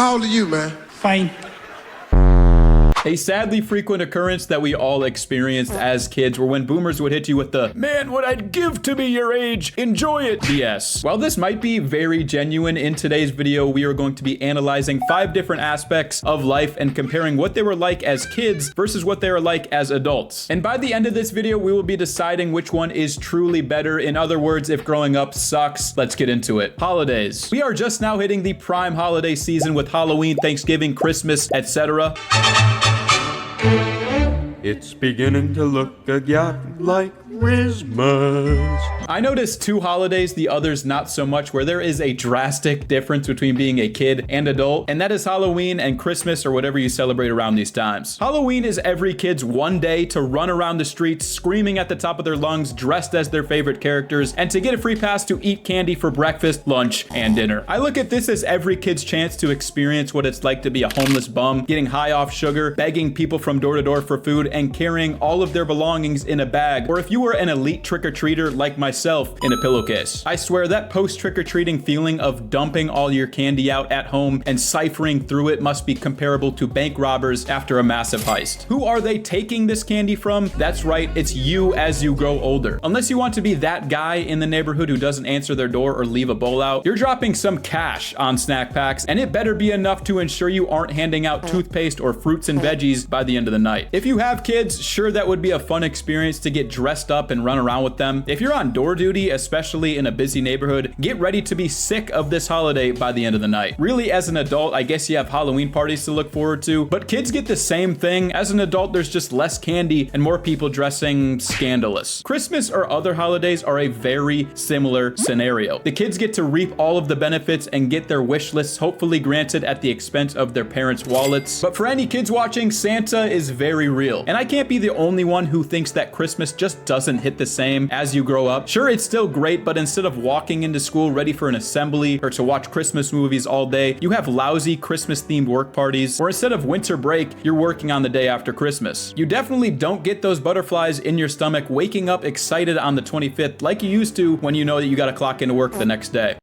How old are you, man? Fine. A sadly frequent occurrence that we all experienced as kids were when boomers would hit you with the "man, what I'd give to be your age, enjoy it" BS. While this might be very genuine, in today's video we are going to be analyzing 5 different aspects of life and comparing what they were like as kids versus what they were like as adults. And by the end of this video we will be deciding which one is truly better. In other words, if growing up sucks. Let's get into it. Holidays. We are just now hitting the prime holiday season with Halloween, Thanksgiving, Christmas, etc. It's beginning to look again like Christmas. I noticed 2 holidays, the others not so much, where there is a drastic difference between being a kid and adult, and that is Halloween and Christmas, or whatever you celebrate around these times. Halloween is every kid's one day to run around the streets screaming at the top of their lungs, dressed as their favorite characters, and to get a free pass to eat candy for breakfast, lunch, and dinner. I look at this as every kid's chance to experience what it's like to be a homeless bum, getting high off sugar, begging people from door to door for food, and carrying all of their belongings in a bag, or if you were an elite trick-or-treater like myself, in a pillowcase. I swear that post-trick-or-treating feeling of dumping all your candy out at home and ciphering through it must be comparable to bank robbers after a massive heist. Who are they taking this candy from? That's right, it's you as you grow older. Unless you want to be that guy in the neighborhood who doesn't answer their door or leave a bowl out, you're dropping some cash on snack packs, and it better be enough to ensure you aren't handing out toothpaste or fruits and veggies by the end of the night. If you have kids, sure, that would be a fun experience to get dressed up and run around with them. If you're on door duty, especially in a busy neighborhood, get ready to be sick of this holiday by the end of the night. Really, as an adult, I guess you have Halloween parties to look forward to, but kids get the same thing. As an adult, there's just less candy and more people dressing scandalous. Christmas or other holidays are a very similar scenario. The kids get to reap all of the benefits and get their wish lists hopefully granted at the expense of their parents' wallets. But for any kids watching, Santa is very real. And I can't be the only one who thinks that Christmas just doesn't hit the same as you grow up. Sure, it's still great, but instead of walking into school ready for an assembly or to watch Christmas movies all day, you have lousy Christmas themed work parties, or instead of winter break, you're working on the day after Christmas. You definitely don't get those butterflies in your stomach waking up excited on the 25th like you used to when you know that you gotta clock into work the next day.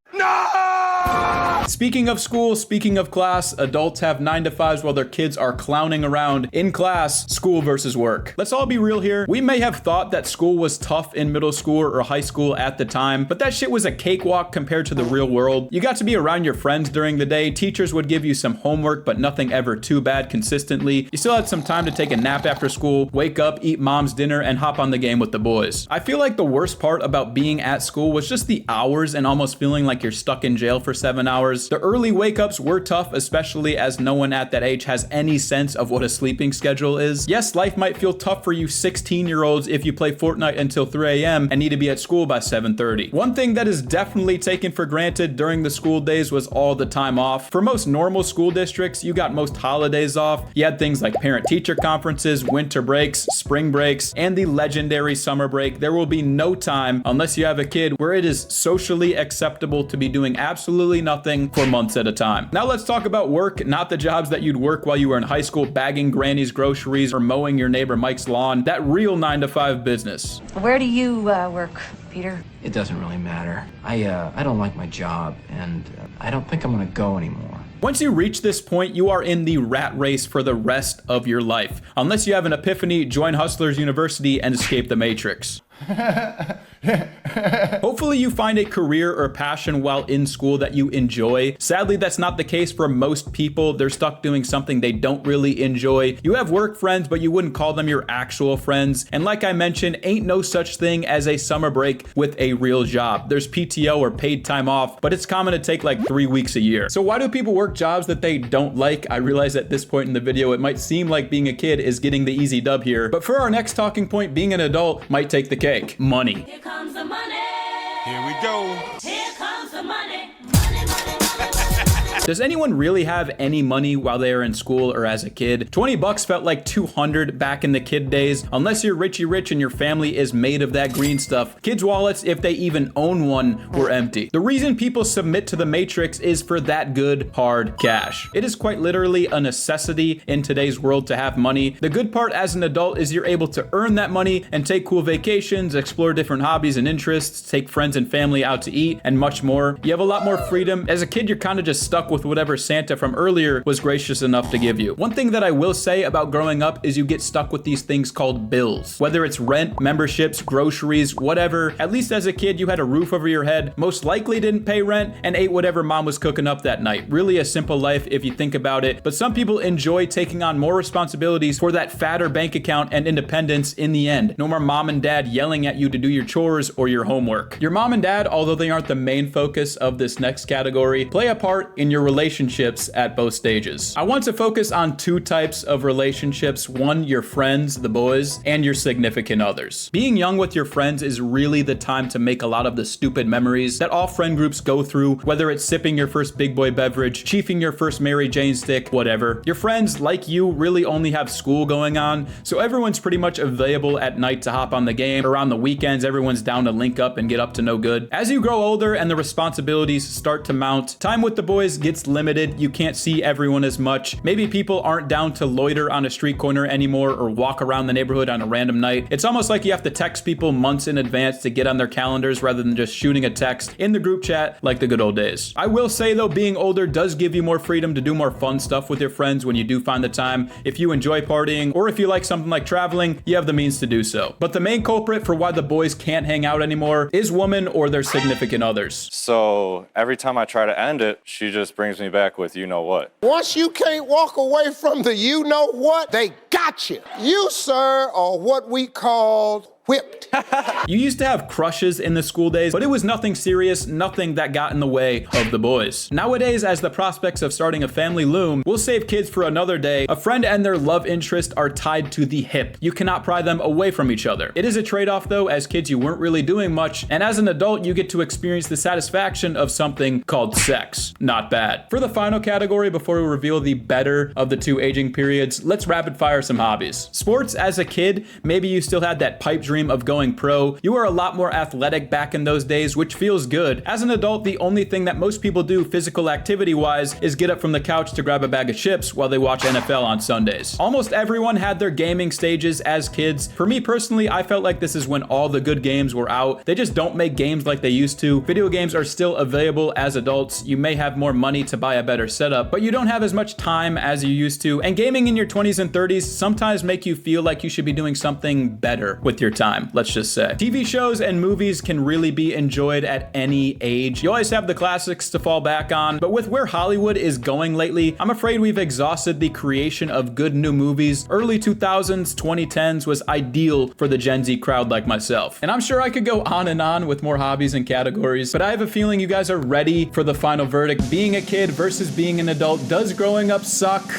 Speaking of school, speaking of class, adults have 9 to 5s while their kids are clowning around in class. School versus work. Let's all be real here. We may have thought that school was tough in middle school or high school at the time, but that shit was a cakewalk compared to the real world. You got to be around your friends during the day. Teachers would give you some homework, but nothing ever too bad consistently. You still had some time to take a nap after school, wake up, eat mom's dinner, and hop on the game with the boys. I feel like the worst part about being at school was just the hours and almost feeling like you're stuck in jail for 7 hours. The early wake-ups were tough, especially as no one at that age has any sense of what a sleeping schedule is. Yes, life might feel tough for you 16-year-olds if you play Fortnite until 3 a.m. and need to be at school by 7:30. One thing that is definitely taken for granted during the school days was all the time off. For most normal school districts, you got most holidays off. You had things like parent-teacher conferences, winter breaks, spring breaks, and the legendary summer break. There will be no time, unless you have a kid, where it is socially acceptable to be doing absolutely nothing for months at a time. Now let's talk about work, not the jobs that you'd work while you were in high school bagging granny's groceries or mowing your neighbor Mike's lawn. That real 9 to 5 business. Where do you work, Peter? It doesn't really matter. I don't like my job, and I don't think I'm gonna go anymore. Once you reach this point, you are in the rat race for the rest of your life. Unless you have an epiphany, join Hustlers University and escape the Matrix. Hopefully you find a career or passion while in school that you enjoy. Sadly, that's not the case for most people. They're stuck doing something they don't really enjoy. You have work friends, but you wouldn't call them your actual friends. And like I mentioned, ain't no such thing as a summer break with a real job. There's PTO or paid time off, but it's common to take like 3 weeks a year. So why do people work jobs that they don't like? I realize at this point in the video, it might seem like being a kid is getting the easy dub here, but for our next talking point, being an adult might take the cake. Money. Here comes the money. Here we go. Here comes the money. Money, money, money, money. Does anyone really have any money while they are in school or as a kid? 20 bucks felt like 200 back in the kid days. Unless you're Richie Rich and your family is made of that green stuff, kids' wallets, if they even own one, were empty. The reason people submit to the Matrix is for that good, hard cash. It is quite literally a necessity in today's world to have money. The good part as an adult is you're able to earn that money and take cool vacations, explore different hobbies and interests, take friends and family out to eat, and much more. You have a lot more freedom. As a kid, you're kind of just stuck with with whatever Santa from earlier was gracious enough to give you. One thing that I will say about growing up is you get stuck with these things called bills. Whether it's rent, memberships, groceries, whatever, at least as a kid you had a roof over your head, most likely didn't pay rent, and ate whatever mom was cooking up that night. Really a simple life if you think about it, but some people enjoy taking on more responsibilities for that fatter bank account and independence in the end. No more mom and dad yelling at you to do your chores or your homework. Your mom and dad, although they aren't the main focus of this next category, play a part in your relationships at both stages. I want to focus on two types of relationships. One, your friends, the boys, and your significant others. Being young with your friends is really the time to make a lot of the stupid memories that all friend groups go through, whether it's sipping your first big boy beverage, chiefing your first Mary Jane stick, whatever. Your friends, like you, really only have school going on, so everyone's pretty much available at night to hop on the game. Around the weekends, everyone's down to link up and get up to no good. As you grow older and the responsibilities start to mount, time with the boys gets limited. You can't see everyone as much. Maybe people aren't down to loiter on a street corner anymore or walk around the neighborhood on a random night. It's almost like you have to text people months in advance to get on their calendars rather than just shooting a text in the group chat like the good old days. I will say though, being older does give you more freedom to do more fun stuff with your friends when you do find the time. If you enjoy partying or if you like something like traveling, you have the means to do so. But the main culprit for why the boys can't hang out anymore is women or their significant others. So every time I try to end it, she just brings me back with you know what. Once you can't walk away from the you know what, they got you. You, sir, are what we call whipped. You used to have crushes in the school days, but it was nothing serious, nothing that got in the way of the boys. Nowadays, as the prospects of starting a family loom, we'll save kids for another day. A friend and their love interest are tied to the hip. You cannot pry them away from each other. It is a trade-off though. As kids, you weren't really doing much, and as an adult, you get to experience the satisfaction of something called sex. Not bad. For the final category, before we reveal the better of the two aging periods, let's rapid fire some hobbies. Sports. As a kid, maybe you still had that pipe dream of going pro. You were a lot more athletic back in those days, which feels good. As an adult, the only thing that most people do physical activity wise is get up from the couch to grab a bag of chips while they watch NFL on Sundays. Almost everyone had their gaming stages as kids. For me personally, I felt like this is when all the good games were out. They just don't make games like they used to. Video games are still available as adults. You may have more money to buy a better setup, but you don't have as much time as you used to. And gaming in your 20s and 30s sometimes make you feel like you should be doing something better with your time. Let's just say. TV shows and movies can really be enjoyed at any age. You always have the classics to fall back on, but with where Hollywood is going lately, I'm afraid we've exhausted the creation of good new movies. Early 2000s, 2010s was ideal for the Gen Z crowd like myself. And I'm sure I could go on with more hobbies and categories, but I have a feeling you guys are ready for the final verdict. Being a kid versus being an adult. Does growing up suck?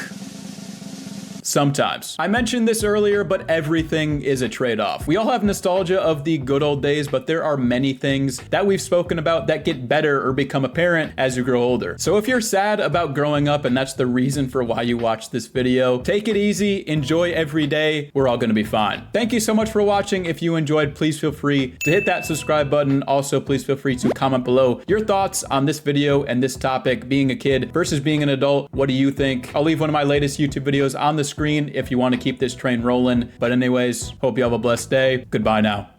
Sometimes. I mentioned this earlier, but everything is a trade-off. We all have nostalgia of the good old days, but there are many things that we've spoken about that get better or become apparent as you grow older. So if you're sad about growing up and that's the reason for why you watch this video, take it easy, enjoy every day. We're all gonna be fine. Thank you so much for watching. If you enjoyed, please feel free to hit that subscribe button. Also, please feel free to comment below your thoughts on this video and this topic, being a kid versus being an adult. What do you think? I'll leave one of my latest YouTube videos on the screen if you want to keep this train rolling. But anyways, hope you have a blessed day. Goodbye now.